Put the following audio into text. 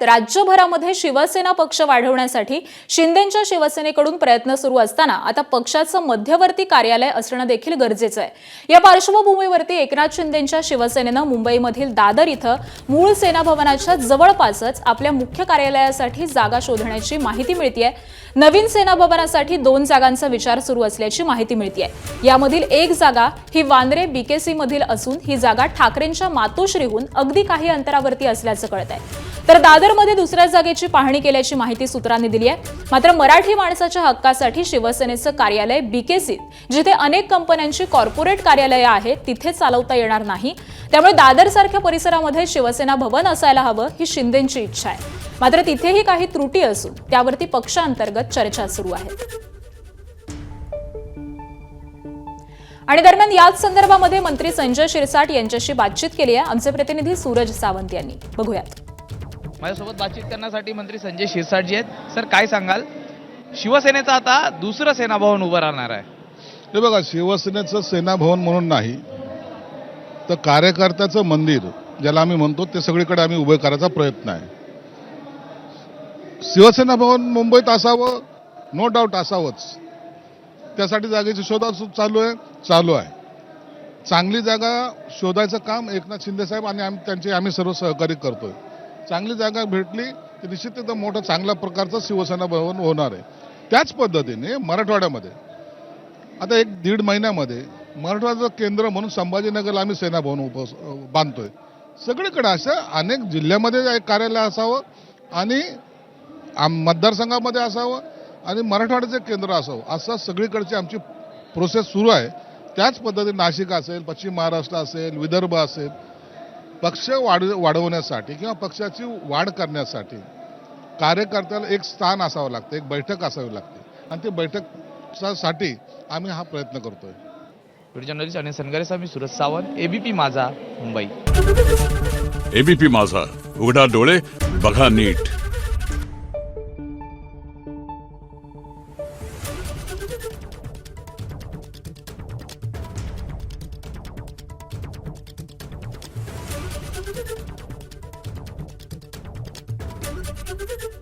राज्यभरामध्ये शिवसेना पक्ष वाढवण्यासाठी शिंदेंच्या शिवसेनेकडून प्रयत्न सुरू असताना आता पक्षाचं मध्यवर्ती कार्यालय असणं देखील गरजेचं आहे। या पार्श्वभूमीवरती एकनाथ शिंदेंच्या शिवसेनेनं मुंबईमधील दादर इथं मूळ सेना भवनाच्या जवळपासच आपल्या मुख्य कार्यालयासाठी जागा शोधण्याची माहिती मिळतेय। नवीन सेना भवनासाठी 2 जागांचा विचार सुरू असल्याची माहिती मिळतेय। यामधील एक जागा ही वांद्रे बीकेसी मधील असून ही जागा ठाकरेंच्या मातोश्रीहून अगदी काही अंतरावरती असल्याचं कळतंय। तर दादरमध्ये दुसऱ्या जागेची पाहणी केल्याची माहिती सूत्रांनी दिली आहे। मात्र मराठी माणसाच्या हक्कासाठी शिवसेनेचं कार्यालय बीकेसीत, जिथे अनेक कंपन्यांची कॉर्पोरेट कार्यालये आहेत, तिथे चालवता येणार नाही। त्यामुळे दादरसारख्या परिसरामध्ये शिवसेना भवन असायला हवं ही शिंदेंची इच्छा आहे। मात्र तिथेही काही त्रुटी असून त्यावरती पक्षांतर्गत चर्चा सुरू आहेत। आणि दरम्यान याच संदर्भामध्ये मंत्री संजय शिरसाट यांच्याशी बातचीत केली आहे आमचे प्रतिनिधी सूरज सावंत यांनी। बघूयात। माझ्यासोबत बातचीत करण्यासाठी मंत्री संजय शिरसाट जी आहेत। सर, काय सांगाल, शिवसेनेचं आता दुसरं सेना भवन उभं राहणार आहे? हे बघा, शिवसेनेचं सेना भवन म्हणून नाही तर कार्यकर्त्याचं मंदिर ज्याला आम्ही म्हणतो ते सगळीकडे आम्ही उभे करायचा प्रयत्न आहे। शिवसेना भवन मुंबईत असावं, नो डाऊट असावंच। त्यासाठी जागेची शोध चालू आहे। चांगली जागा शोधायचं काम एकनाथ शिंदे साहेब आणि आम्ही सर्व सहकार्य करतोय। चांगली जागा भेटली की निश्चित एकदम मोठं चांगल्या प्रकारचं शिवसेना भवन होणार आहे। त्याच पद्धतीने मराठवाड्यामध्ये आता 1-1.5 महिन्यामध्ये मराठवाड्याचं केंद्र म्हणून संभाजीनगरला आम्ही सेना भवन बांधतोय। सगळीकडे असं अनेक जिल्ह्यामध्ये एक कार्यालय असावं आणि मतदारसंघामध्ये असावं आणि मराठवाड्याचं केंद्र असावं, असं सगळीकडची आमची प्रोसेस सुरू आहे। त्याच पद्धतीने नाशिक असेल, पश्चिम महाराष्ट्र असेल, विदर्भ असेल, पक्ष वाढवण्यासाठी किंवा पक्षाची वाढ करण्यासाठी कार्यकर्त्याला एक स्थान असावं लागतं, एक बैठक असावी लागते आणि ते बैठकसाठी आम्ही हा प्रयत्न करतोय। व्हिडिओ जर्नलिस्ट अनिल सनगरे, मी सूरज सावंत, एबीपी माझा, मुंबई। एबीपी माझा, उघडा डोळे बघा नीट। Thank you.